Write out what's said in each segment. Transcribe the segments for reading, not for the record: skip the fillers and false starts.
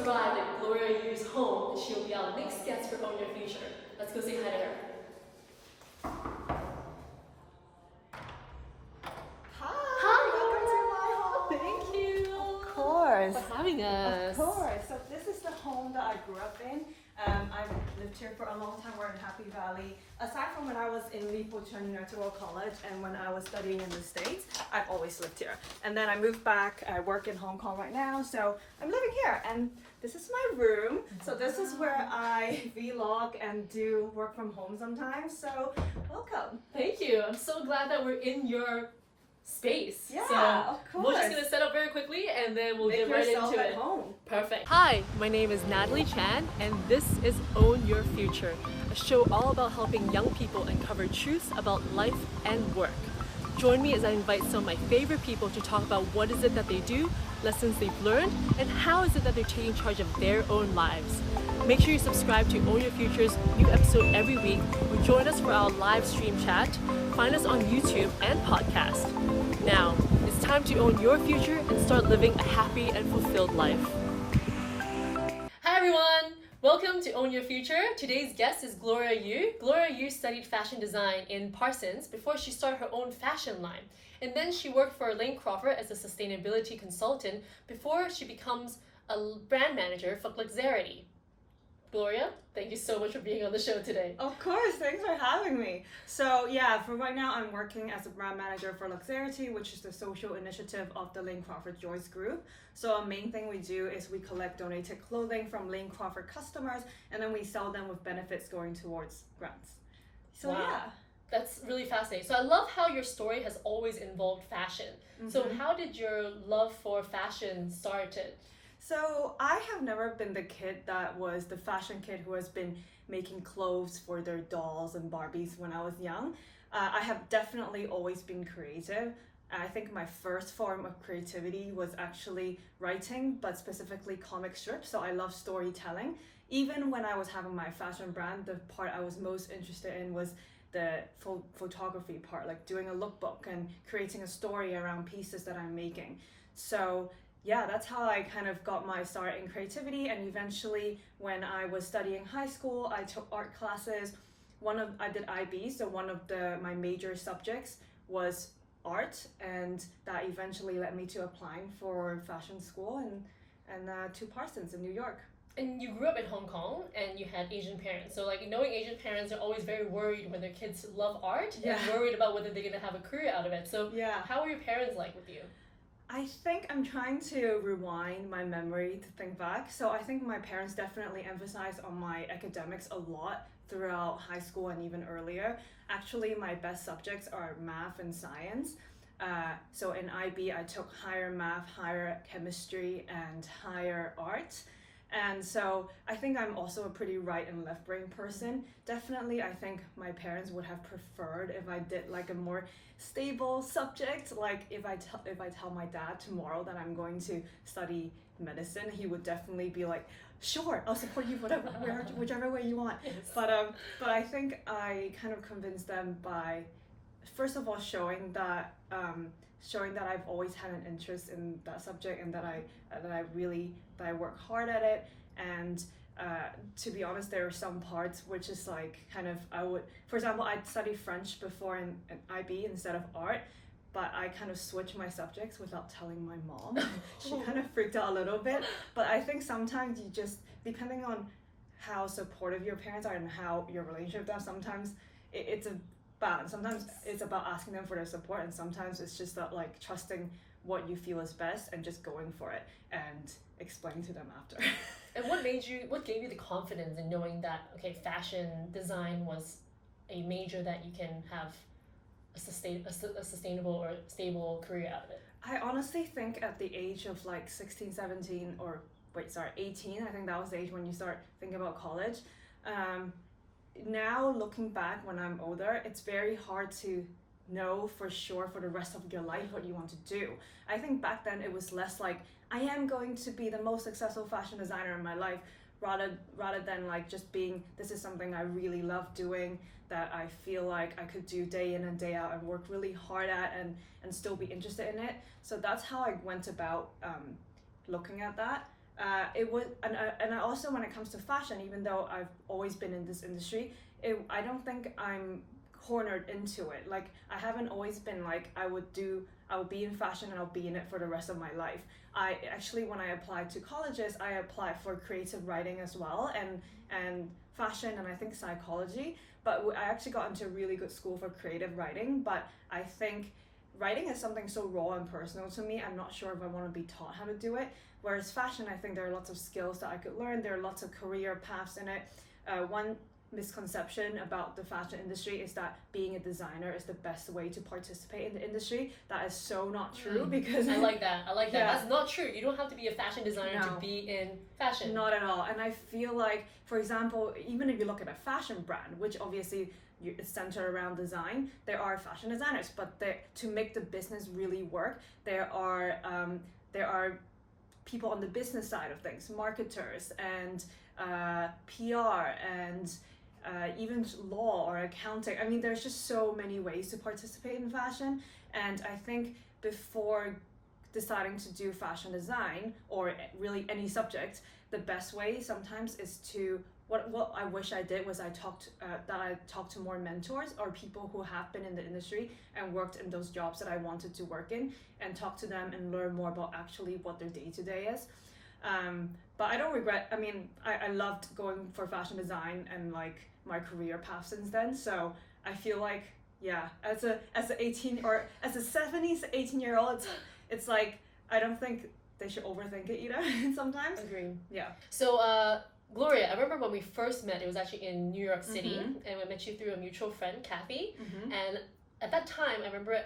arrived at Gloria Yu's home, and she'll be our next guest for Own Your Future. Let's go say hi to her. Thank you. Of course. For having us. Of course. So this is the home that I grew up in. I've lived here for a long time. We're in Happy Valley. Aside from when I was in Natalie College and when I was studying in the States, I've always lived here. And then I moved back. I work in Hong Kong right now, so I'm living here. And this is my room. So this is where I vlog and do work from home sometimes. So welcome. Thank you. I'm so glad that we're in your space. Yeah, so of course. We're just gonna set up very quickly and then we'll Make get right yourself into at it. home. Perfect. Hi, my name is Natalie Chan and this is Own Your Future, a show all about helping young people uncover truths about life and work. Join me as I invite some of my favorite people to talk about what is it that they do, lessons they've learned, and how is it that they're taking charge of their own lives. Make sure you subscribe to Own Your Future's new episode every week, or join us for our live stream chat. Find us on YouTube and podcast. Now, it's time to own your future and start living a happy and fulfilled life. Hi everyone! Welcome to Own Your Future. Today's guest is Gloria Yu. Gloria Yu studied fashion design in Parsons before she started her own fashion line. And then she worked for Lane Crawford as a sustainability consultant before she becomes a brand manager for Austerity. Gloria, thank you so much for being on the show today. Of course, thanks for having me. So yeah, for right now, I'm working as a brand manager for Austerity, which is the social initiative of the Lane Crawford Joyce Group. So a main thing we do is we collect donated clothing from Lane Crawford customers, and then we sell them with benefits going towards grants. So wow. Yeah. That's really fascinating. So I love how your story has always involved fashion. Mm-hmm. So how did your love for fashion started? So I have never been the kid that was the fashion kid who has been making clothes for their dolls and Barbies when I was young. I have definitely always been creative. I think my first form of creativity was actually writing, but specifically comic strips. So I love storytelling. Even when I was having my fashion brand, the part I was most interested in was the photography part, like doing a lookbook and creating a story around pieces that I'm making. So yeah, that's how I kind of got my start in creativity. And eventually when I was studying high school, I took art classes. I did IB, so one of my major subjects was art, and that eventually led me to applying for fashion school and to Parsons in New York. And you grew up in Hong Kong and you had Asian parents. So like knowing Asian parents are always very worried when their kids love art and worried about whether they're gonna have a career out of it. So how were your parents like with you? I think I'm trying to rewind my memory to think back. So I think my parents definitely emphasized on my academics a lot throughout high school and even earlier. Actually, my best subjects are math and science. So in IB, I took higher math, higher chemistry, and higher art. And so I think I'm also a pretty right and left brain person. Definitely, I think my parents would have preferred if I did like a more stable subject. Like if I tell my dad tomorrow that I'm going to study medicine, he would definitely be like, sure, I'll support you whichever way you want. Yes. But I think I kind of convinced them by, first of all, showing that I've always had an interest in that subject and that I work hard at it. And to be honest, there are some parts which is like kind of, for example, I'd studied French before in IB instead of art, but I kind of switched my subjects without telling my mom. She kind of freaked out a little bit. But I think sometimes you just, depending on how supportive your parents are and how your relationship with them, sometimes it's a balance. Sometimes it's about asking them for their support, and sometimes it's just that like trusting what you feel is best and just going for it and explaining to them after. And what gave you the confidence in knowing that, okay, fashion design was a major that you can have a sustainable or stable career out of it? I honestly think at the age of like 16, 17, 18, I think that was the age when you start thinking about college. Now looking back when I'm older, it's very hard to know for sure for the rest of your life what you want to do. I think back then it was less like, I am going to be the most successful fashion designer in my life, rather than like just being, this is something I really love doing, that I feel like I could do day in and day out and work really hard at and still be interested in it. So that's how I went about looking at that. it was, and I also, when it comes to fashion, even though I've always been in this industry, I don't think I'm cornered into it. Like, I haven't always been like, I'll be in fashion and I'll be in it for the rest of my life. I actually, when I applied to colleges, I applied for creative writing as well, and fashion, and I think psychology. But I actually got into a really good school for creative writing. But I think writing is something so raw and personal to me. I'm not sure if I want to be taught how to do it. Whereas fashion, I think there are lots of skills that I could learn. There are lots of career paths in it. One misconception about the fashion industry is that being a designer is the best way to participate in the industry. That is so not true, because I like that. Yeah. That's not true. You don't have to be a fashion designer to be in fashion. Not at all. And I feel like, for example, even if you look at a fashion brand, which obviously it's centered around design, there are fashion designers, but to make the business really work, there are people on the business side of things, marketers and PR and even law or accounting. I mean, there's just so many ways to participate in fashion. And I think before deciding to do fashion design, or really any subject, the best way sometimes is to, what I wish I did was I talked to more mentors or people who have been in the industry and worked in those jobs that I wanted to work in, and talk to them and learn more about actually what their day-to-day is. But I don't regret. I mean, I loved going for fashion design and like my career path since then. So I feel like, yeah, as a 18 or as a 70s 18-year-old, it's like, I don't think they should overthink it either sometimes. Agree. Yeah. So Gloria, I remember when we first met, it was actually in New York City, and we met you through a mutual friend, Kathy. And at that time, I remember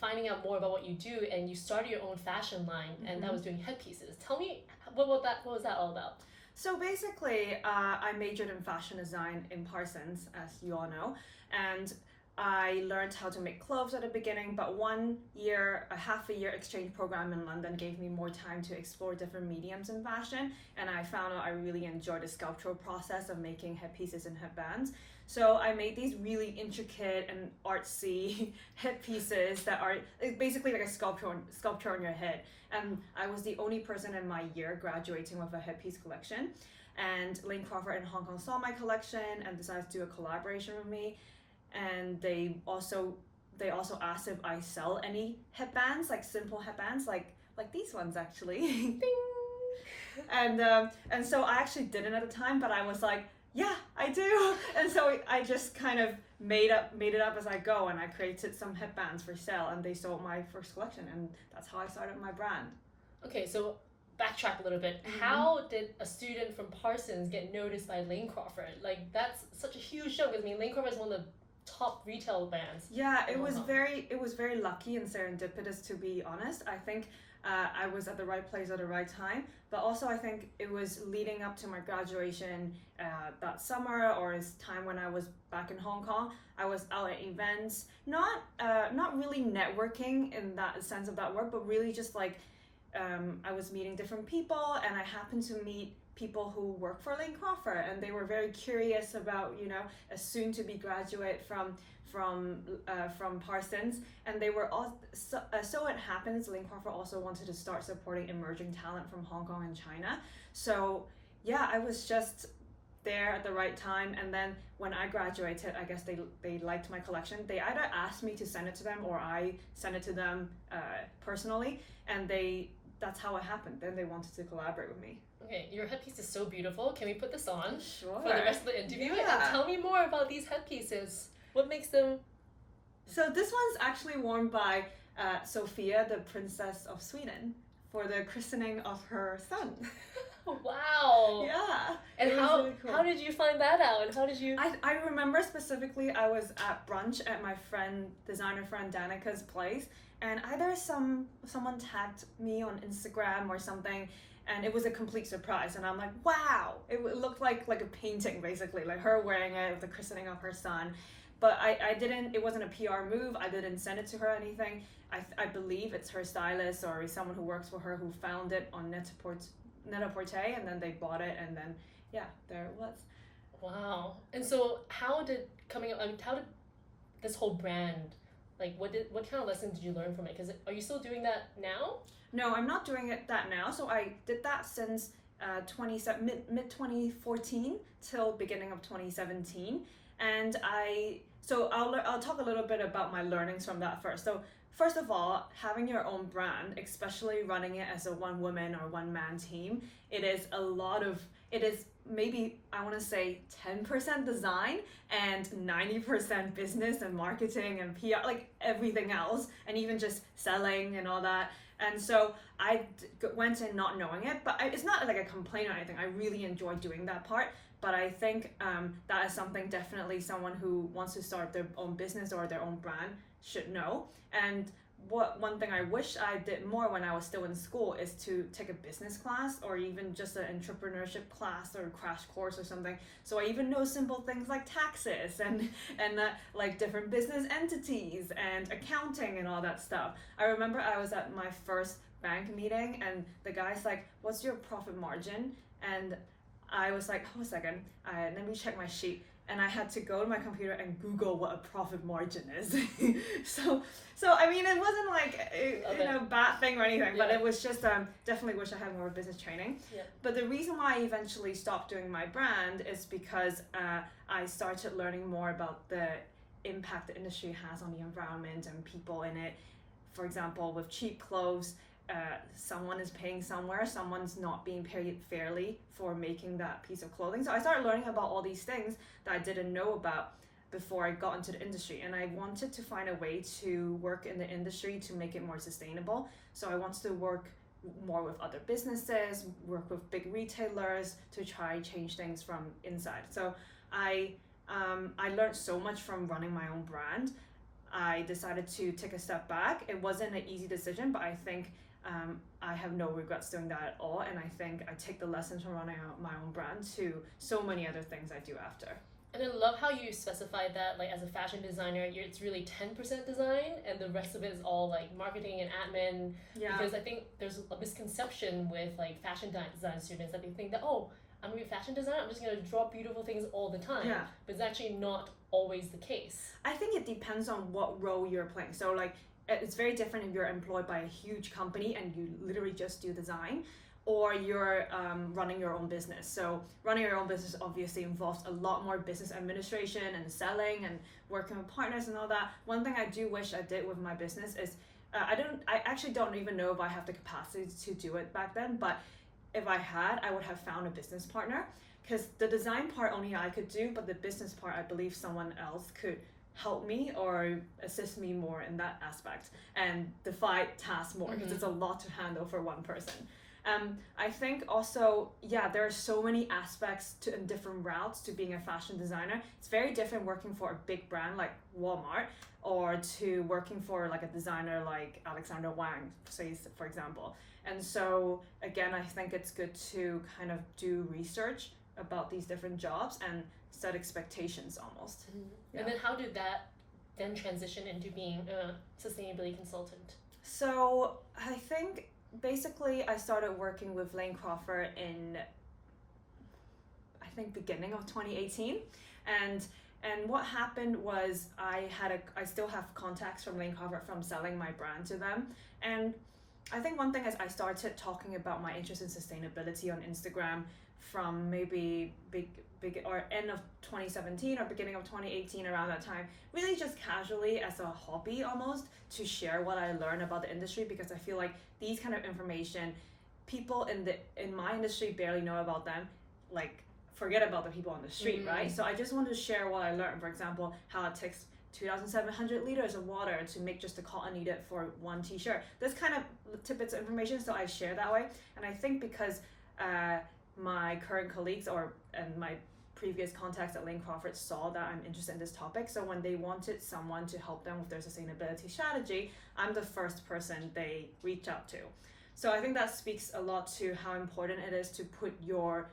finding out more about what you do, and you started your own fashion line, and that was doing headpieces. Tell me, what was that all about? So basically, I majored in fashion design in Parsons, as you all know, and I learned how to make clothes at the beginning, but a half a year exchange program in London gave me more time to explore different mediums in fashion, and I found out I really enjoyed the sculptural process of making headpieces and headbands. So I made these really intricate and artsy headpieces that are basically like a sculpture on your head. And I was the only person in my year graduating with a headpiece collection. And Lane Crawford in Hong Kong saw my collection and decided to do a collaboration with me. And they also asked if I sell any headbands, like simple headbands, like these ones actually. Ding! And so I actually didn't at the time, but I was like, yeah, I do. And so I just kind of made it up as I go, and I created some headbands for sale, and they sold my first collection, and that's how I started my brand. Okay, so backtrack a little bit. How did a student from Parsons get noticed by Lane Crawford? Like, that's such a huge show, because I mean, Lane Crawford is one of the top retail brands. Yeah, it was very lucky and serendipitous, to be honest. I think I was at the right place at the right time, but also I think it was leading up to my graduation that summer, or this time when I was back in Hong Kong. I was out at events, not really networking in that sense of that word, but really just like I was meeting different people, and I happened to meet people who work for Lane Crawford, and they were very curious about, you know, a soon-to-be graduate from Parsons, and they were all so it happens Lane Crawford also wanted to start supporting emerging talent from Hong Kong and China. So yeah, I was just there at the right time, and then when I graduated, I guess they liked my collection. They either asked me to send it to them, or I sent it to them personally, and that's how it happened. Then they wanted to collaborate with me. Okay, your headpiece is so beautiful. Can we put this on Sure. for the rest of the interview? Yeah. And tell me more about these headpieces. What makes them... So this one's actually worn by Sophia, the Princess of Sweden, for the christening of her son. Wow. Yeah. And really cool. How did you find that out? And how did you... I remember specifically I was at brunch at my designer friend Danica's place, and either someone tagged me on Instagram or something, and it was a complete surprise, and I'm like, wow, it looked like a painting, basically, like her wearing it with the christening of her son. But I didn't, it wasn't a PR move, I didn't send it to her or anything. I believe it's her stylist or someone who works for her who found it on Net-a-Porter, and then they bought it, and then yeah, there it was. Wow. And so how did this whole brand, like what kind of lessons did you learn from it? Because are you still doing that now? No, I'm not doing that now. So I did that since mid 2014 till beginning of 2017. And I'll talk a little bit about my learnings from that first. So first of all, having your own brand, especially running it as a one woman or one man team, it is maybe, I want to say 10% design and 90% business and marketing and PR, like everything else, and even just selling and all that. And so I went in not knowing it, but it's not like a complaint or anything. I really enjoy doing that part. But I think that is something definitely someone who wants to start their own business or their own brand should know. And one thing I wish I did more when I was still in school is to take a business class or even just an entrepreneurship class or crash course or something. So I even know simple things like taxes and like different business entities and accounting and all that stuff. I remember I was at my first bank meeting and the guy's like, "What's your profit margin?" And I was like, hold a second, let me check my sheet. And I had to go to my computer and Google what a profit margin is. so I mean, it wasn't like a bad thing or anything, but it was just definitely wish I had more business training. Yeah. But the reason why I eventually stopped doing my brand is because I started learning more about the impact the industry has on the environment and people in it. For example, with cheap clothes, someone is paying somewhere, someone's not being paid fairly for making that piece of clothing. So I started learning about all these things that I didn't know about before I got into the industry, and I wanted to find a way to work in the industry to make it more sustainable. So I wanted to work more with other businesses, work with big retailers to try change things from inside. So I learned so much from running my own brand. I decided to take a step back. It wasn't an easy decision, but I think I have no regrets doing that at all, and I think I take the lessons from running my own brand to so many other things I do after. And I love how you specified that, like, as a fashion designer, it's really 10% design and the rest of it is all like marketing and admin. Yeah. Because I think there's a misconception with like fashion design students that they think that, oh, I'm gonna be a fashion designer, I'm just gonna draw beautiful things all the time. Yeah. But it's actually not always the case. I think it depends on what role you're playing. So like, it's very different if you're employed by a huge company and you literally just do design, or you're running your own business. So running your own business obviously involves a lot more business administration and selling and working with partners and all that. One thing I do wish I did with my business is I actually don't even know if I have the capacity to do it back then, but if I had, I would have found a business partner, because the design part only I could do, but the business part I believe someone else could help me or assist me more in that aspect and divide tasks more, because it's a lot to handle for one person. I think also, there are so many aspects and different routes to being a fashion designer. It's very different working for a big brand like Walmart or to working for like a designer like Alexander Wang, say, for example. And so again, I think it's good to kind of do research about these different jobs and set expectations almost. Yeah. And then how did that then transition into being a sustainability consultant? So I think basically I started working with Lane Crawford in, I think, beginning of 2018. And what happened was I still have contacts from Lane Crawford from selling my brand to them. And I think one thing is I started talking about my interest in sustainability on Instagram from maybe end of 2017 or beginning of 2018, around that time, really just casually as a hobby almost, to share what I learned about the industry, because I feel like these kind of information, people in my industry barely know about them, like forget about the people on the street, right? So I just want to share what I learned. For example, how it takes 2,700 liters of water to make just the cotton needed for one t-shirt. This kind of tidbits of information, so I share that way. And I think because my current colleagues and my previous contacts at Lane Crawford saw that I'm interested in this topic, so when they wanted someone to help them with their sustainability strategy, I'm the first person they reach out to. So I think that speaks a lot to how important it is to put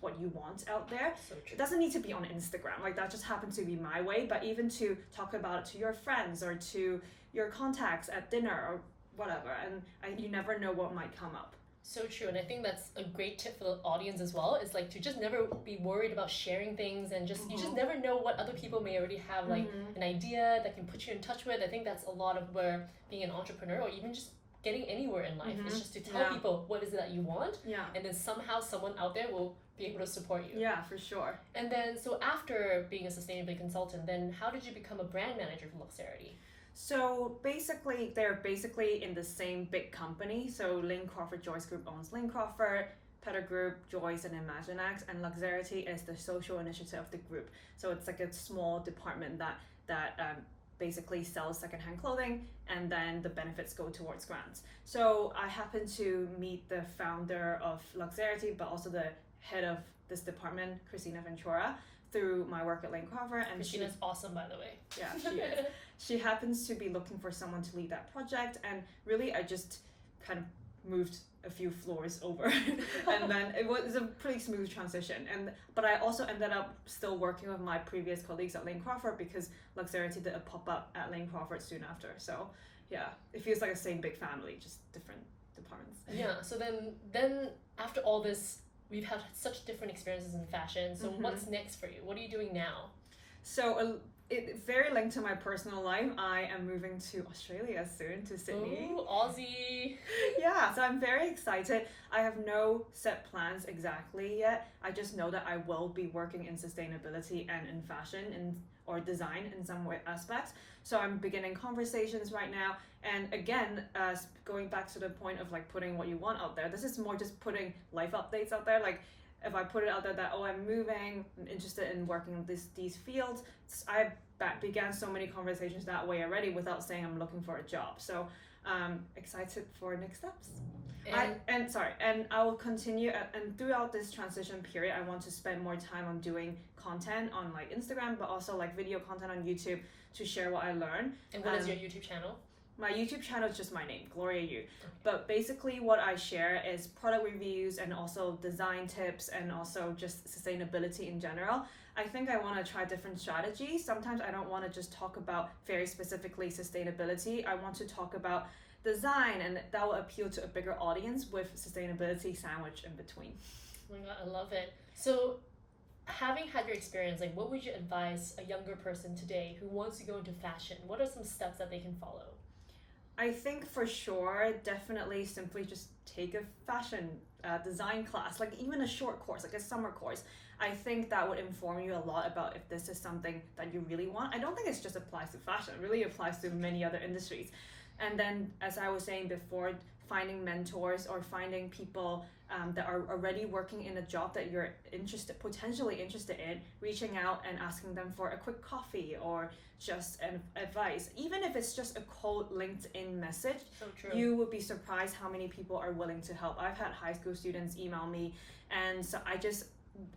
what you want out there. So true. It doesn't need to be on Instagram, like that just happened to be my way, but even to talk about it to your friends or to your contacts at dinner or whatever, and you never know what might come up. So true, and I think that's a great tip for the audience as well, is like to just never be worried about sharing things, and just you just never know what other people may already have, like an idea that can put you in touch with. I think that's a lot of where being an entrepreneur or even just getting anywhere in life. It's just to tell Yeah. people what is it that you want, Yeah. and then somehow someone out there will be able to support you. Yeah, for sure. And then, so after being a sustainability consultant, then how did you become a brand manager for Austerity? So basically, they're basically in the same big company. So Lane Crawford Joyce Group owns Lane Crawford, Petter Group, Joyce, and ImagineX, and Austerity is the social initiative of the group. So it's like a small department that basically sells secondhand clothing, and then the benefits go towards grants. So I happened to meet the founder of Austerity, but also the head of this department, Christina Ventura, through my work at Lane Crawford. And Christina's awesome, by the way. yeah, she is. She happens to be looking for someone to lead that project, and really I just kind of moved a few floors over and then it was a pretty smooth transition, but I also ended up still working with my previous colleagues at Lane Crawford because Austerity did a pop-up at Lane Crawford soon after. So yeah, it feels like the same big family, just different departments. Yeah, so then after all this, we've had such different experiences in fashion. So what's next for you? What are you doing now? So it very linked to my personal life. I am moving to Australia soon, to Sydney. Ooh, Aussie. Yeah, so I'm very excited. I have no set plans exactly yet. I just know that I will be working in sustainability and in fashion or design in some way aspects. So I'm beginning conversations right now. And again, going back to the point of like putting what you want out there, this is more just putting life updates out there. Like if I put it out there that, oh, I'm moving, I'm interested in working in these fields, I began so many conversations that way already without saying I'm looking for a job. So excited for next steps. And I will continue, and throughout this transition period, I want to spend more time on doing content on like Instagram, but also like video content on YouTube to share what I learn. And what is your YouTube channel? My YouTube channel is just my name, Gloria Yu. Okay. But basically what I share is product reviews and also design tips and also just sustainability in general. I think I want to try different strategies. Sometimes I don't want to just talk about very specifically sustainability. I want to talk about design, and that will appeal to a bigger audience with sustainability sandwiched in between. Oh my god, I love it. So having had your experience, like what would you advise a younger person today who wants to go into fashion? What are some steps that they can follow? I think for sure, definitely simply just take a fashion design class, like even a short course, like a summer course. I think that would inform you a lot about if this is something that you really want. I don't think it just applies to fashion, it really applies to many other industries. And then, as I was saying before, finding mentors or finding people that are already working in a job that you're potentially interested in, reaching out and asking them for a quick coffee or just an advice. Even if it's just a cold LinkedIn message, so true. You would be surprised how many people are willing to help. I've had high school students email me, and so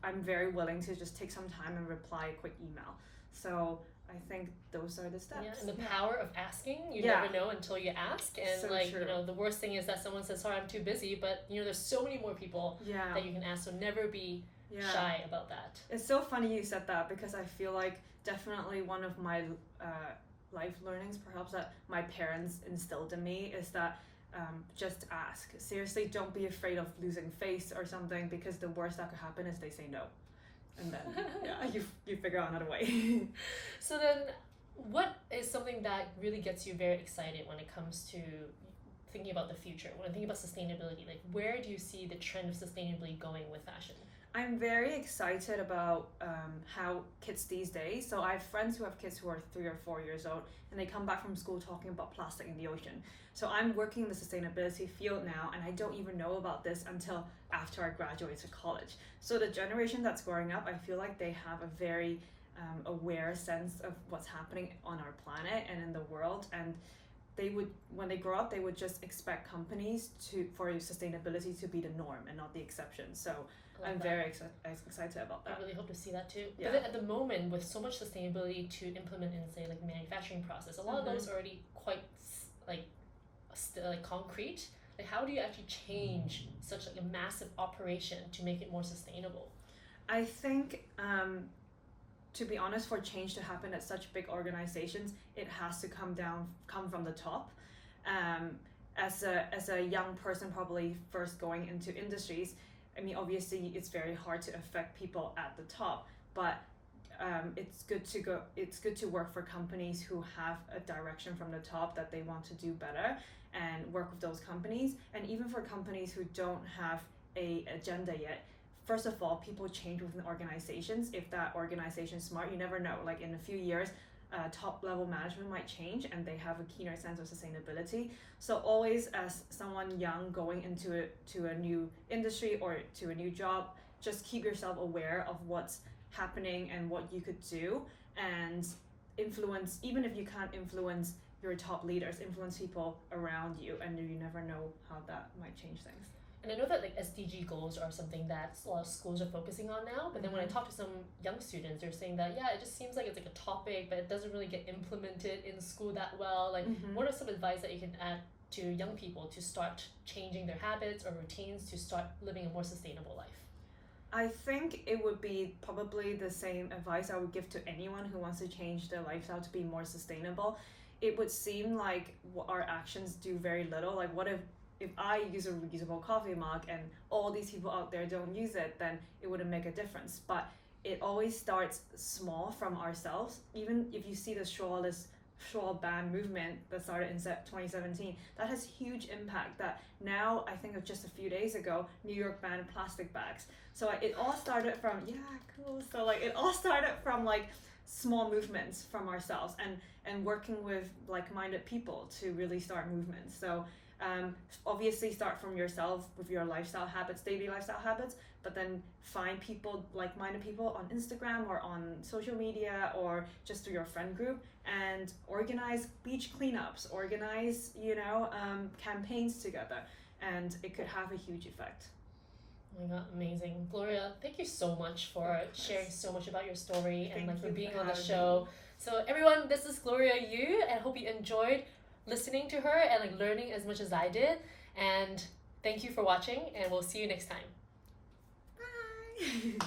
I'm very willing to just take some time and reply a quick email. So I think those are the steps. Yeah, and the power of asking, you never know until you ask. And so like, true. you know, the worst thing is that someone says, sorry, I'm too busy, but you know, there's so many more people that you can ask, so never be shy about that. It's so funny you said that, because I feel like definitely one of my life learnings perhaps that my parents instilled in me is that just ask. Seriously, don't be afraid of losing face or something, because the worst that could happen is they say no. And then you figure out another way. So then what is something that really gets you very excited when it comes to thinking about the future, when thinking about sustainability? Like, where do you see the trend of sustainability going with fashion? I'm very excited about how kids these days, so I have friends who have kids who are 3 or 4 years old, and they come back from school talking about plastic in the ocean. So I'm working in the sustainability field now, and I don't even know about this until after I graduated college. So the generation that's growing up, I feel like they have a very aware sense of what's happening on our planet and in the world, and they would, when they grow up, they would just expect companies for sustainability to be the norm and not the exception. So I'm very excited about that. I really hope to see that too. Yeah. But then at the moment, with so much sustainability to implement in, say, like manufacturing process, a lot of those are already quite like concrete. Like, how do you actually change such like a massive operation to make it more sustainable? I think, to be honest, for change to happen at such big organizations, it has to come from the top. As a young person, probably first going into industries, I mean, obviously it's very hard to affect people at the top, but it's good to work for companies who have a direction from the top that they want to do better. and work with those companies. And even for companies who don't have a agenda yet, first of all, people change within organizations. If that organization is smart, you never know. Like in a few years, top level management might change and they have a keener sense of sustainability. So always, as someone young going into a new industry or to a new job, just keep yourself aware of what's happening and what you could do, and influence, even if you can't influence your top leaders, influence people around you, and you never know how that might change things. And I know that like SDG goals are something that a lot of schools are focusing on now, but then when I talk to some young students, they're saying that it just seems like it's like a topic, but it doesn't really get implemented in school that well. Like what are some advice that you can add to young people to start changing their habits or routines to start living a more sustainable life? I think it would be probably the same advice I would give to anyone who wants to change their lifestyle to be more sustainable. It would seem like our actions do very little. Like what if I use a reusable coffee mug and all these people out there don't use it, then it wouldn't make a difference. But it always starts small from ourselves. Even if you see the straw ban movement that started in 2017, that has huge impact. That now, I think of just a few days ago, New York banned plastic bags. So it all started from, So like it all started from like small movements from ourselves and working with like-minded people to really start movements. So obviously start from yourself with your lifestyle habits, daily lifestyle habits, but then find people, like-minded people on Instagram or on social media or just through your friend group, and organize beach cleanups, organize, campaigns together, and it could have a huge effect. Oh my god, amazing. Gloria, thank you so much for sharing so much about your story and for being on the show. So everyone, this is Gloria Yu, and I hope you enjoyed listening to her and learning as much as I did. And thank you for watching, and we'll see you next time. Bye.